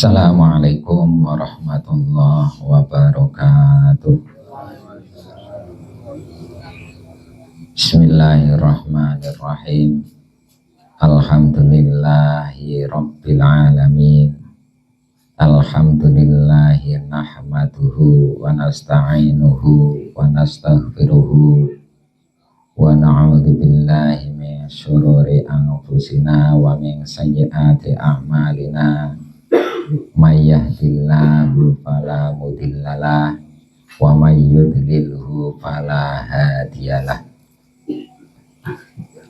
Assalamualaikum warahmatullahi wabarakatuh. Bismillahirrahmanirrahim. Alhamdulillahi rabbil alamin. Alhamdulillahi nahmaduhu wa nasta'inuhu wa nastaghfiruhu wa na'udzu billahi min syururi anfusina wa min sayyiati a'malina. May yahdihillahu fala mudhillalah wa may yudlilhu fala hadiyalah.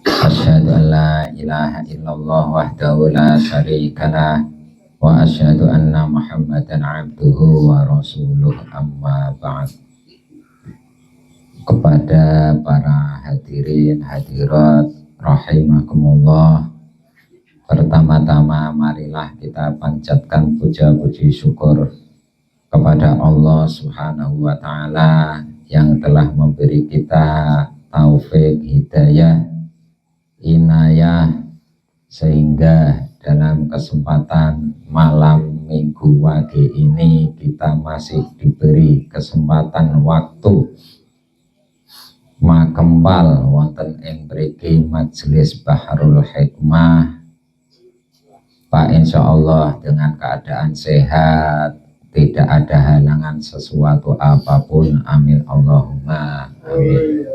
Asyhadu an la ilaha illallah wahdahu la syarikalah wa asyhadu anna Muhammadan abduhu wa rasuluh, amma ba'd. Kepada para hadirin hadirat rahimakumullah, pertama-tama marilah kita panjatkan puja-puji syukur kepada Allah Subhanahu wa Ta'ala yang telah memberi kita taufik, hidayah, inayah, sehingga dalam kesempatan malam minggu wage ini kita masih diberi kesempatan waktu makembal wonten ing mriki majelis Bahrul Hikmah. Pak, insya Allah dengan keadaan sehat, tidak ada halangan sesuatu apapun. Amin Allahumma amin.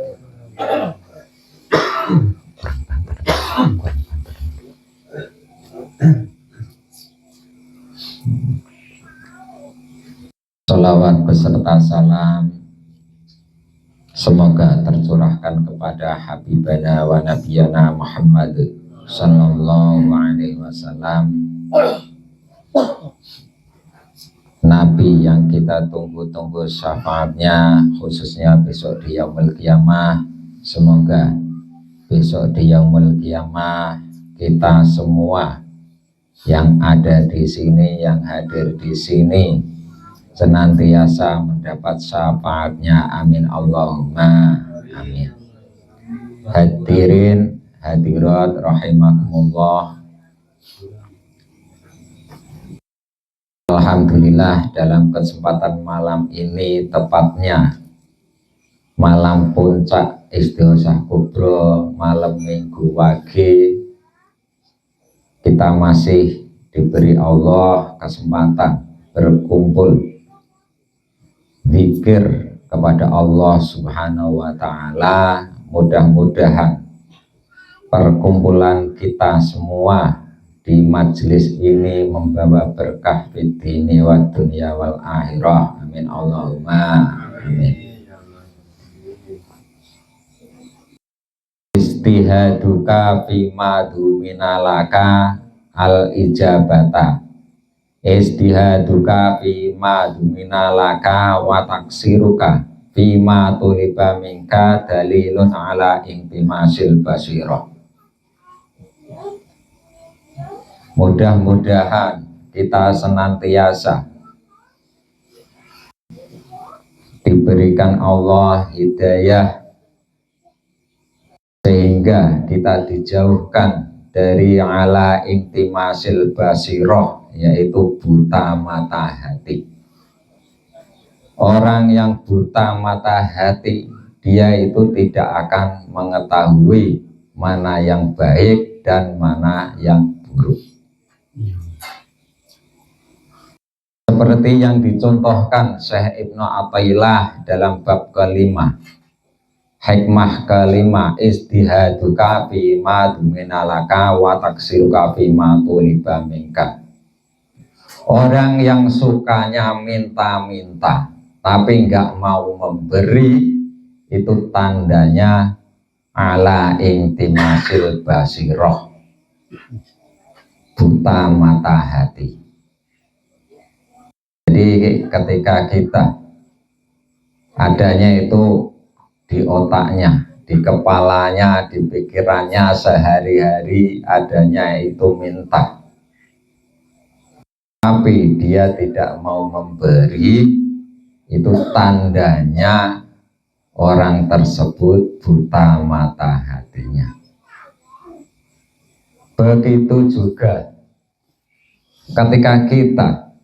Salawat beserta salam semoga tercurahkan kepada Habibana wa Nabiyana Muhammad sallallahu alaihi wasallam, Nabi yang kita tunggu-tunggu syafaatnya, khususnya besok di Yaumul Qiyamah. Semoga besok di Yaumul Qiyamah kita semua yang ada di sini, yang hadir di sini, senantiasa mendapat syafaatnya. Amin Allahumma amin. Hadirin hadirat rahimakumullah, alhamdulillah dalam kesempatan malam ini, tepatnya malam puncak Istighoshah Kubro, malam minggu wage, kita masih diberi Allah kesempatan berkumpul zikir kepada Allah Subhanahu wa Ta'ala. Mudah-mudahan perkumpulan kita semua di majelis ini membawa berkah fid dini wa dunya wal akhirah. Amin Allahumma amin. Istihaduka fima duminalaka al ijabata. Istihaduka fima duminalaka wa taksiruka fima tuliba minka dalilun ala intimasil basirah. Mudah-mudahan kita senantiasa diberikan Allah hidayah sehingga kita dijauhkan dari ala intimasil basirah, yaitu buta mata hati. Orang yang buta mata hati, dia itu tidak akan mengetahui mana yang baik dan mana yang buruk. Seperti yang dicontohkan Syekh Ibnu Athaillah dalam bab kelima, hikmah kelima, istihaduka fima duminalaka wa taksiruka fima tuliba minka. Orang yang sukanya minta-minta tapi nggak mau memberi, itu tandanya ala intimasil basiroh, buta mata hati. Jadi ketika kita adanya itu di otaknya, di kepalanya, di pikirannya sehari-hari adanya itu minta, tapi dia tidak mau memberi, itu tandanya orang tersebut buta mata hatinya. Begitu juga ketika kita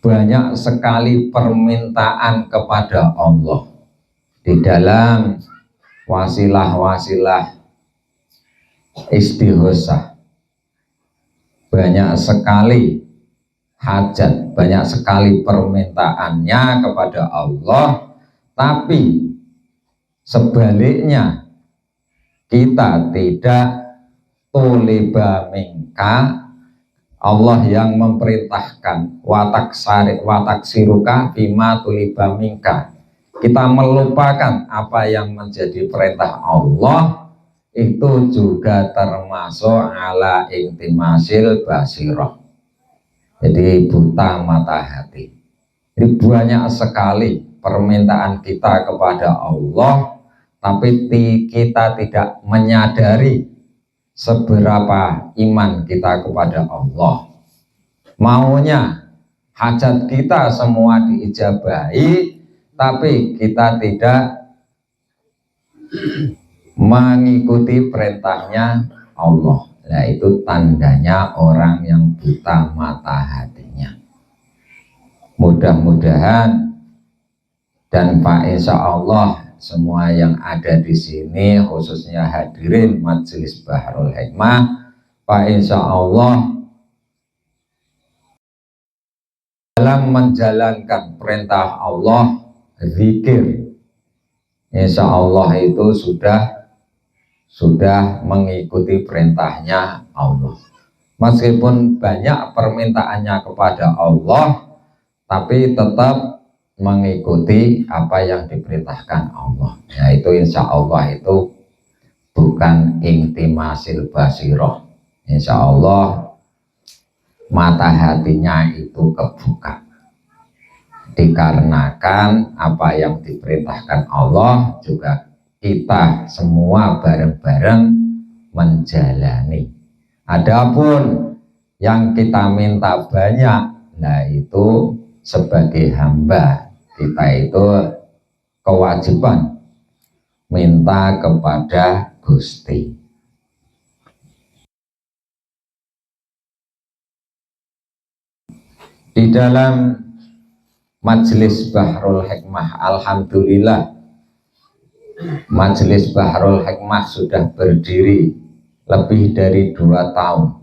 banyak sekali permintaan kepada Allah di dalam wasilah-wasilah istighosah. Banyak sekali hajat, banyak sekali permintaannya kepada Allah, tapi sebaliknya kita tidak tuliba minka, Allah yang memerintahkan watak siruka bima tuliba minka. Kita melupakan apa yang menjadi perintah Allah, itu juga termasuk ala intimasil basirah. Jadi buta mata hati. Jadi banyak sekali permintaan kita kepada Allah, tapi kita tidak menyadari seberapa iman kita kepada Allah. Maunya hajat kita semua diijabahi, tapi kita tidak mengikuti perintahnya Allah. Nah, itu tandanya orang yang buta mata hatinya. Mudah-mudahan dan Pak Insya Allah semua yang ada di sini, khususnya hadirin Majelis Bahrul Hikmah, Pak Insya Allah dalam menjalankan perintah Allah, zikir, Insya Allah itu sudah mengikuti perintahnya Allah. Meskipun banyak permintaannya kepada Allah, tapi tetap mengikuti apa yang diperintahkan Allah. Ya, itu insya Allah itu bukan intimasil basiroh. Insya Allah mata hatinya itu kebuka, dikarenakan apa yang diperintahkan Allah juga kita semua bareng-bareng menjalani. Adapun yang kita minta banyak, nah itu sebagai hamba kita itu kewajiban minta kepada Gusti. Di dalam Majelis Bahrul Hikmah, alhamdulillah Majelis Bahrul Hikmah sudah berdiri lebih dari 2 tahun.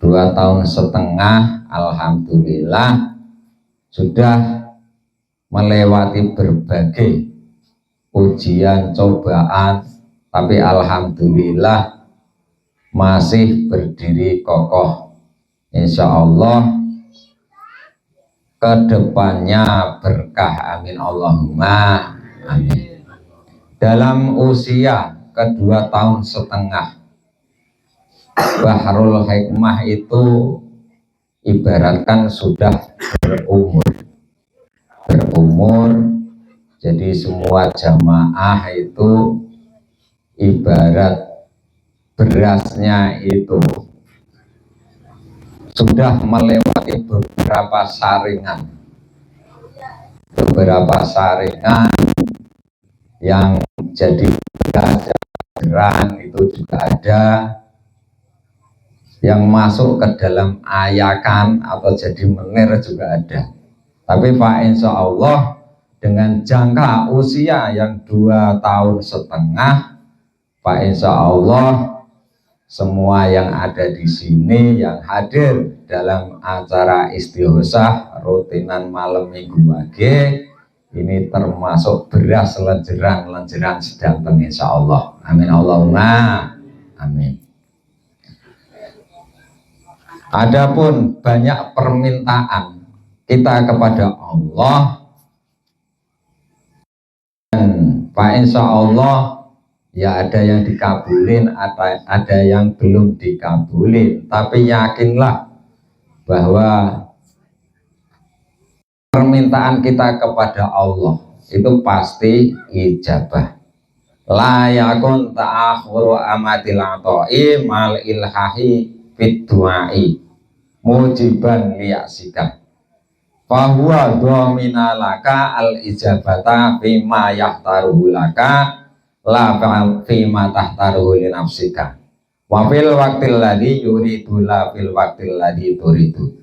2 tahun setengah, alhamdulillah sudah melewati berbagai ujian, cobaan, tapi alhamdulillah masih berdiri kokoh. Insya Allah kedepannya berkah, amin Allahumma amin. Dalam usia ke-2 tahun setengah, Bahrul Hikmah itu ibaratkan sudah berumur, jadi semua jamaah itu ibarat berasnya itu sudah melewati beberapa saringan yang jadi beras gerang itu juga ada, yang masuk ke dalam ayakan atau jadi menir juga ada. Tapi Pak Insya Allah dengan jangka usia yang 2 tahun setengah, Pak Insya Allah semua yang ada di sini yang hadir dalam acara istighosah rutinan malam minggu wage ini termasuk beras lenjeran sedanten insya Allah. Amin Allahumma amin. Adapun banyak permintaan kita kepada Allah, dan Pak Insya Allah ya ada yang dikabulin, ada yang belum dikabulin, tapi yakinlah bahwa permintaan kita kepada Allah itu pasti ijabah. La yakun ta'akhuru amatil ata'i mal ilhahi fit du'ai mujiban liyasika fahuwa dhamina laka al ijabata bima yahtaruhu laka la fima tahtaruhu li nafsika wa fil waqtil ladzi yuridu la fil waqtil ladzi turidu.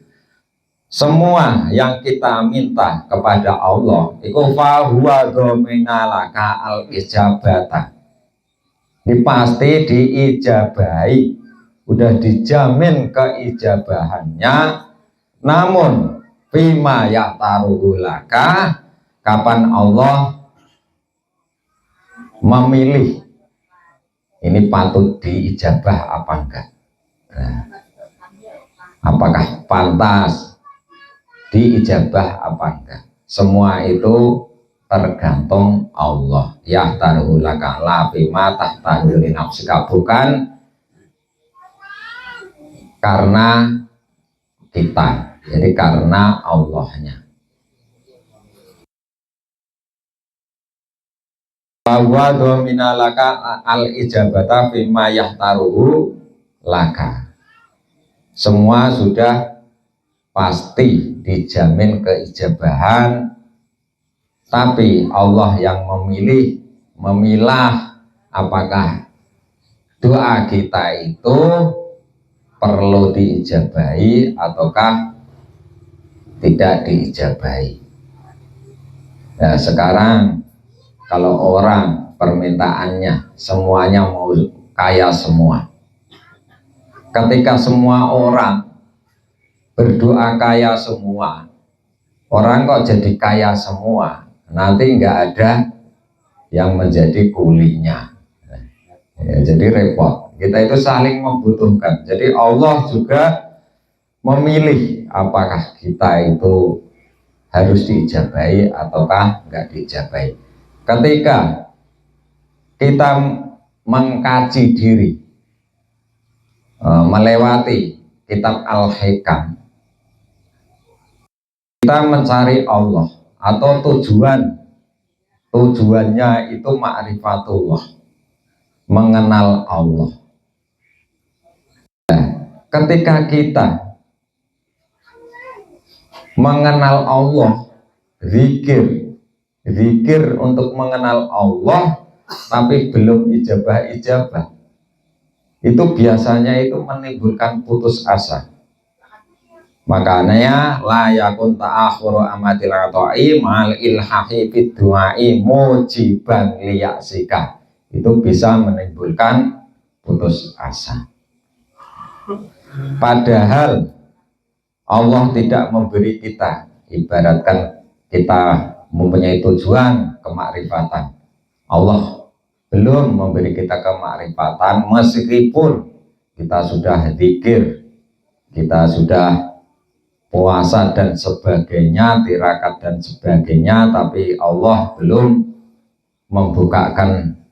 semua yang kita minta kepada Allah iku fahuwa dominalaka al ijabata, ini pasti diijabahi, udah dijamin keijabahannya. Namun fima ya'taruhulaka, kapan Allah memilih ini patut diijabah apa enggak. Nah, apakah pantas diijabah apa enggak, semua itu tergantung Allah. Ya tarulaka la bima tahtaju li nafsika, bukan karena kita, jadi karena Allahnya. Bahwa dominalaka al ijabata bima yahtaruhu laka, semua sudah pasti dijamin keijabahan, tapi Allah yang memilih, memilah apakah doa kita itu perlu diijabahi ataukah tidak diijabahi. Nah, sekarang kalau orang permintaannya semuanya mau kaya semua, ketika semua orang berdoa kaya semua, orang kok jadi kaya semua, nanti nggak ada yang menjadi kulinya. Ya, jadi repot. Kita itu saling membutuhkan. Jadi Allah juga memilih apakah kita itu harus diijabahi ataukah nggak diijabahi. Ketika kita mengkaji diri, melewati kitab Al-Hikam, kita mencari Allah atau tujuannya itu ma'rifatullah, mengenal Allah. Nah, ketika kita mengenal Allah, zikir untuk mengenal Allah, tapi belum ijabah, itu biasanya itu menimbulkan putus asa. Makanya la yakun ta'akhuru amatil ata'i mal ilhahi fid du'ai mujiban liyaksika, itu bisa menimbulkan putus asa. Padahal Allah tidak memberi kita, ibaratkan kita mempunyai tujuan kemakrifatan, Allah belum memberi kita kemakrifatan meskipun kita sudah zikir, kita sudah puasa dan sebagainya, tirakat dan sebagainya, tapi Allah belum membukakan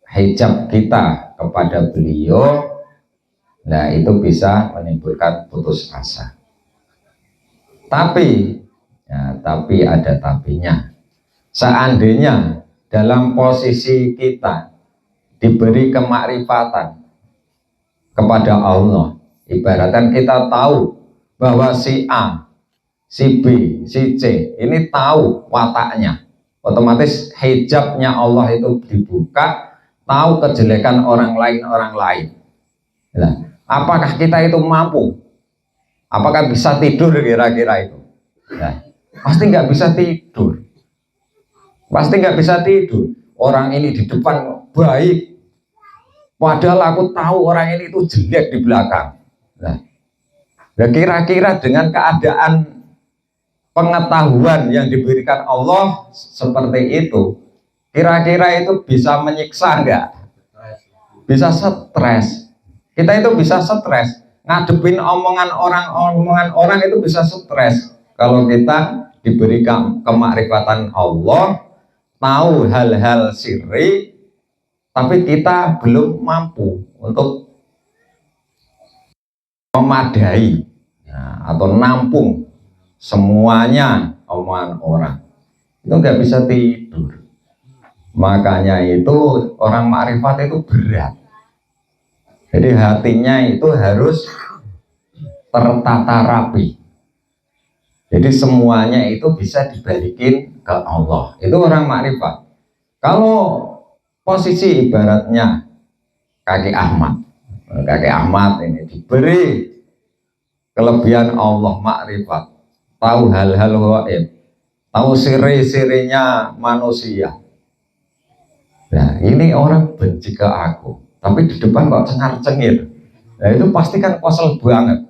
hijab kita kepada beliau. Nah, itu bisa menimbulkan putus asa. Tapi ada tapinya. Seandainya dalam posisi kita diberi kemakrifatan kepada Allah, ibaratkan kita tahu bahwa si A, si B, si C ini tahu wataknya, otomatis hijabnya Allah itu dibuka, tahu kejelekan orang lain. Nah, apakah kita itu mampu? Apakah bisa tidur kira-kira itu? Nah, pasti nggak bisa tidur. Pasti nggak bisa tidur. Orang ini di depan baik, padahal aku tahu orang ini itu jelek di belakang. Nah, kira-kira dengan keadaan pengetahuan yang diberikan Allah seperti itu, kira-kira itu bisa menyiksa nggak? Bisa stres. Kita itu bisa stres. Ngadepin omongan orang itu bisa stres. Kalau kita diberi kemakrifatan Allah, tahu hal-hal sirri, tapi kita belum mampu untuk memadai atau nampung semuanya omongan orang, itu nggak bisa tidur. Makanya itu orang makrifat itu berat. Jadi hatinya itu harus tertata rapi. Jadi semuanya itu bisa dibalikin ke Allah. Itu orang makrifat. Kalau posisi ibaratnya kakek Ahmad ini diberi kelebihan Allah makrifat, tahu hal-hal gaib, tahu siri-sirinya manusia. Nah, ini orang benci ke aku, tapi di depan kok cengar-cengir. Nah, itu pasti kan kosel banget.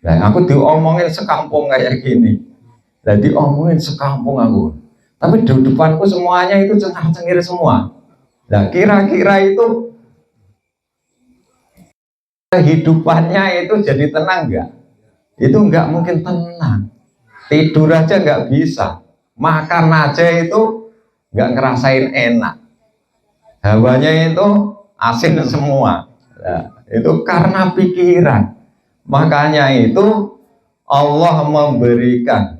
Nah, aku diomongin sekampung kayak gini. Nah, diomongin sekampung aku. Tapi di depanku semuanya itu cengar-cengir semua. Nah, kira-kira itu kehidupannya itu jadi tenang nggak? Itu nggak mungkin tenang. Tidur aja nggak bisa. Makan aja itu nggak ngerasain enak. Hawanya itu asin semua. Nah, itu karena pikiran. Makanya itu Allah memberikan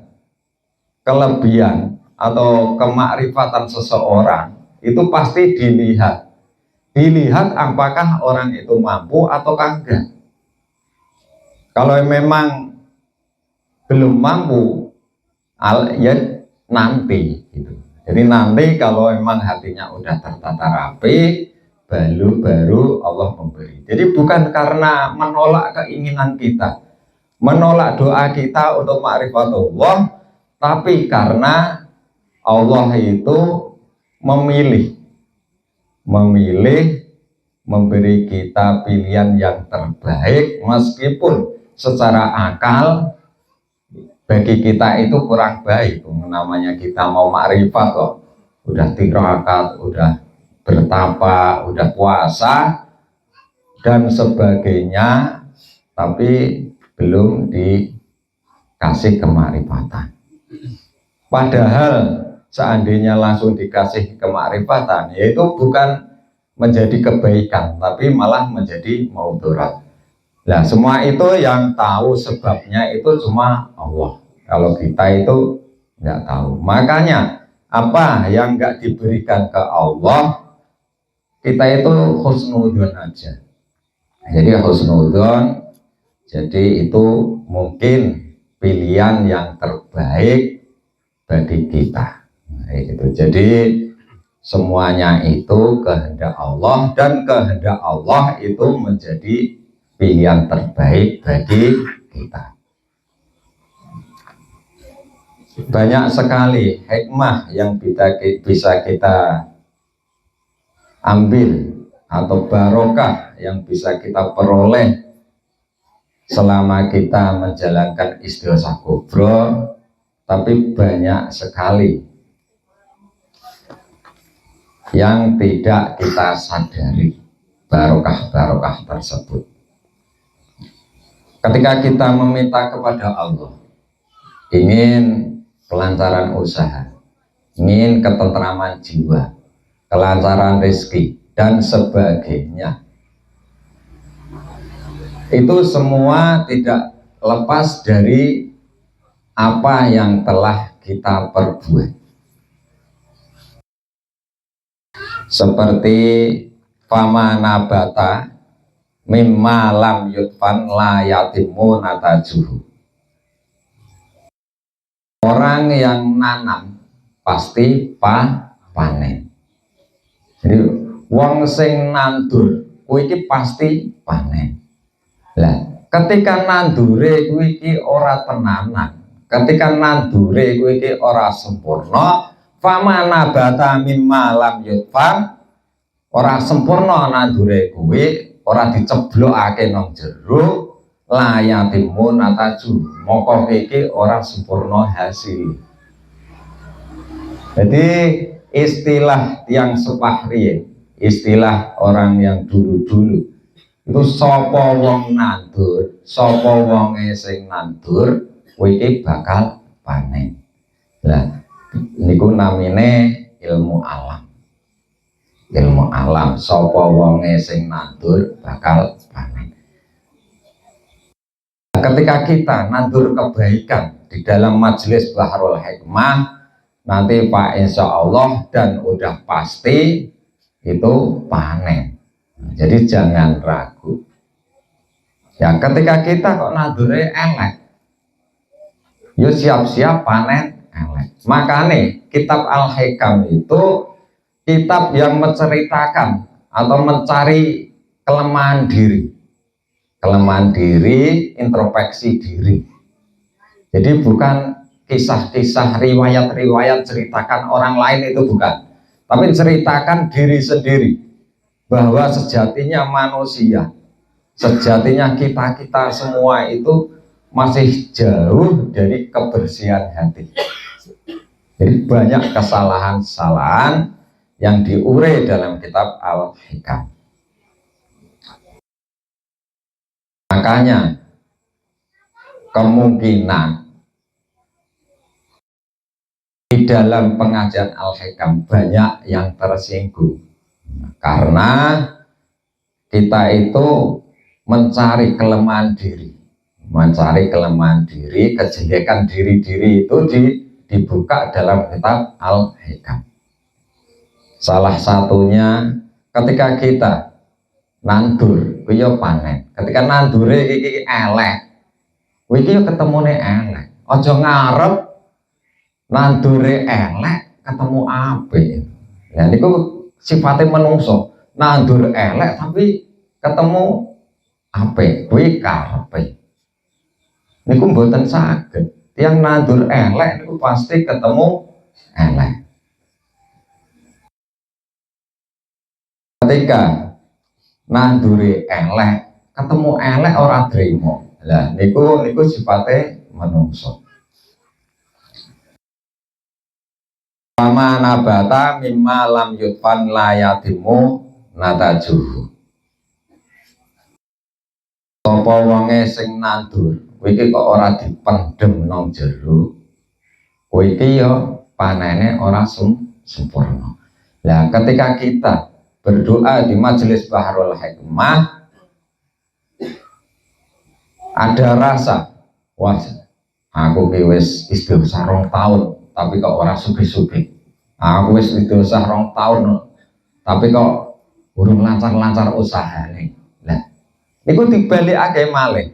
kelebihan atau kemakrifatan seseorang itu pasti dilihat apakah orang itu mampu atau enggak. Kalau memang belum mampu, ya nanti gitu. Jadi nanti kalau memang hatinya udah tertata rapi, baru Allah memberi. Jadi bukan karena menolak keinginan kita, menolak doa kita untuk ma'rifatullah, tapi karena Allah itu memilih memberi kita pilihan yang terbaik, meskipun secara akal bagi kita itu kurang baik. Namanya kita mau makrifat kok udah tirakat, udah bertapa, udah puasa dan sebagainya, tapi belum dikasih kemakrifatan. Padahal seandainya langsung dikasih kemakrifatan, yaitu bukan menjadi kebaikan, tapi malah menjadi maudhurat. Nah, semua itu yang tahu sebabnya itu cuma Allah. Kalau kita itu nggak tahu. Makanya apa yang nggak diberikan ke Allah, kita itu husnudzon aja. Jadi husnudzon, jadi itu mungkin pilihan yang terbaik bagi kita. Nah, gitu. Jadi semuanya itu kehendak Allah, dan kehendak Allah itu menjadi pilihan terbaik bagi kita. Banyak sekali hikmah yang bisa kita ambil atau barokah yang bisa kita peroleh selama kita menjalankan istighosa kubro, tapi banyak sekali yang tidak kita sadari barokah-barokah tersebut. Ketika kita meminta kepada Allah, ingin kelancaran usaha, ingin ketentraman jiwa, kelancaran rezeki, dan sebagainya, itu semua tidak lepas dari apa yang telah kita perbuat. Seperti fama nabata mimma lam yutfan la yatimu natajuhu. Orang yang nanam pasti panen. Jadi wong sing nandur kuwi iki pasti panen. Lah, ketika nandure kuwi iki ora tenanan, ketika nandure kuwi iki ora sempurna, fama nabata mimma lam yutfan, ora sempurna nandure kuwi, ora diceblokake nang jero, layatimu nataju, moko iki ora sempurna hasil. Jadi istilah yang sepahriye, istilah orang yang dulu-dulu itu sapa wong nandur, sapa wonge sing nandur, kuwi iki bakal panen. Lah niku namine ilmu alam. Ilmu alam, sapa wonge sing nandur bakal panen. Ketika kita nandur kebaikan di dalam majelis Bahrul Hikmah, nanti Pak insya Allah dan udah pasti itu panen. Jadi jangan ragu. Ya, ketika kita kok nandure elek, yo siap-siap panen elek. Makanya kitab Al-Hikam itu kitab yang menceritakan atau mencari kelemahan diri, introspeksi diri. Jadi bukan kisah-kisah riwayat-riwayat ceritakan orang lain, itu bukan, tapi ceritakan diri sendiri, bahwa sejatinya manusia, sejatinya kita semua itu masih jauh dari kebersihan hati. Jadi banyak kesalahan-kesalahan yang diurai dalam kitab Al-Hikam. Makanya kemungkinan di dalam pengajian Al-Hikam banyak yang tersinggung, karena kita itu mencari kelemahan diri, kejelekan diri itu dibuka dalam kitab Al-Hikam. Salah satunya ketika kita nandur, kuwi panen. Ketika nandure iki elek, kuwi iki ketemune elek. Aja ngarep nandure elek ketemu apik. Lah niku sifate menungso, nandur elek tapi ketemu apik, kuwi karepe. Niku mboten saged. Tiang nandur elek niku pasti ketemu elek. Ketika nandure elek ketemu elek ora trimo. Lah niku sifate menungso. Pama nabata mimma lam yutfan layatimu natajuhu. Sapa wonge sing nandur, kuwi iki kok ora dipendhem nang jero, kuwi iki ya panene ora sempurna. Lah ketika kita berdoa di majelis Bahrul Hikmah, ada rasa, wah aku wis istighosah 2 tahun tapi kok ora sugih-sugih. Aku wis istighosah 2 tahun tapi kok urung lancar-lancar usahane. Lah niku dibalikake malih.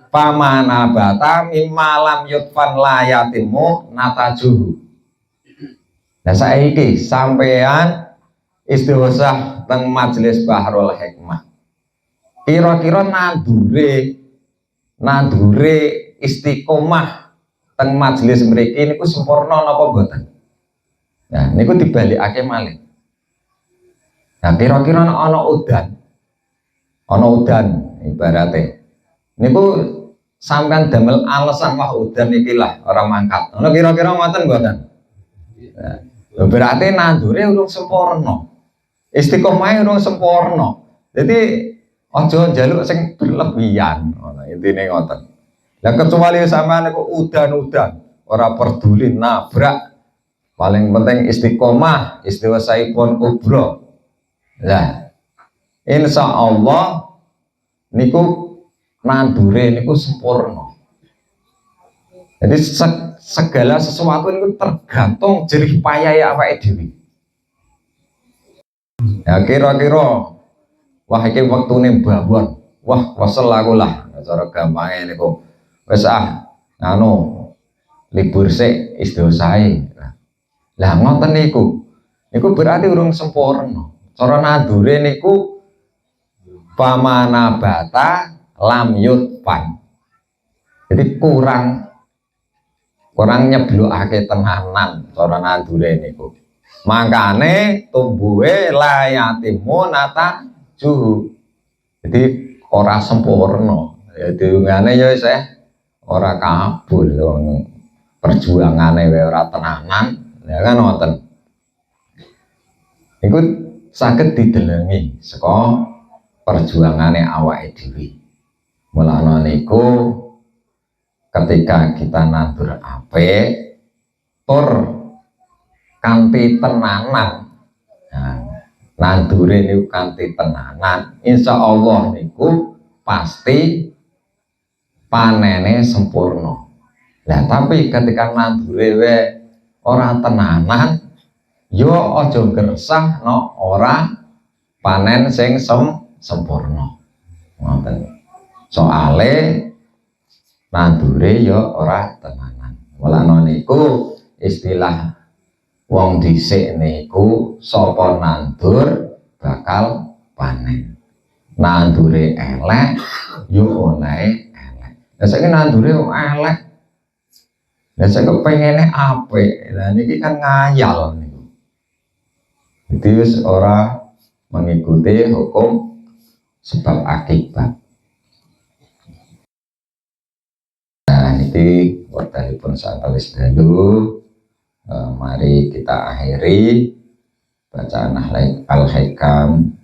Pamana bata mimalam yutfan layatimu natajuhu. Nah saiki sampean istighosah teng majelis Bahrul Hikmah, kira-kira nandure istiqomah teng majelis mriki niku sempurna napa mboten? Nah niku dibalikake malih. Nah kira-kira ana udan ibarate niku sampean damel alasan wah udan iki lah ora mangkat. Ana kira-kira ngoten mboten? Nah, berarti nandure urung sempurna. Istiqomah urung sempurna. Jadi aja njaluk sing berlebihan. Intine ngoten. Lah kecuali sampean niku udan-udan ora peduli nabrak, paling penting istiqomah, istighosahipun kubra. Lah insya Allah niku nandure niku sempurna. Jadi segala sesuatu itu tergantung jerih payah awake dhewe. Ya kira-kira wah iki wektune babon. Wah wesel aku lah cara gampange niku. Wis libur sik istighosah. Lah ngoten niku. Niku berarti urung sempurna. Cara nandure niku pamana bata lam yutfan. Jadi kurang nyeblokake tenanan cara nandure niku. Makane tumbuhe layatimu natajuhu. Jadi ora sempurna. Ya diungane ya isih ora kabul perjuangane wae ora tenanan, ya kan ngoten. Iku saged didelengi saka perjuangane awake dhewe. Mulane niku ketika kita nandur apik tur kanthi tenanan, nah, nandure niku kanthi tenanan, insyaallah niku pasti panene sempurna. Lah tapi ketika nandure wae ora tenanan, yo aja gersah no ora panen sing sempurna. Ngoten. Soale nandure yo ora tenanan. Mulane niku istilah wong dhisik niku sapa nandur bakal panen. Nandure elek yo oleh elek. Lah saiki nandure elek Nah, saya kepengennya apa? Nah, ini kan ngayal nih. Itu orang mengikuti hukum sebab akibat. Nah, ini waktu saya tulis dulu. Mari kita akhiri bacaan Al-Hikam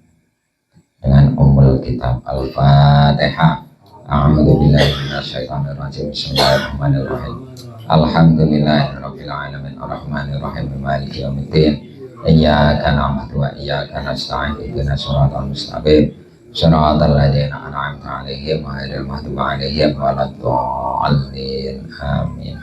dengan Kitab Al-Fatihah. A'udzubillahi minasyaitonir rajim. Bismillahirrahmanirrahim. Alhamdulillahirabbil alamin arrahmanir rahim maliki yaumiddin. Iyyaka na'budu wa iyyaka nasta'in ihdinas siratal mustaqim. Shiratal ladzina an'amta 'alaihim ghairil maghdubi 'alaihim waladdallin. Amin.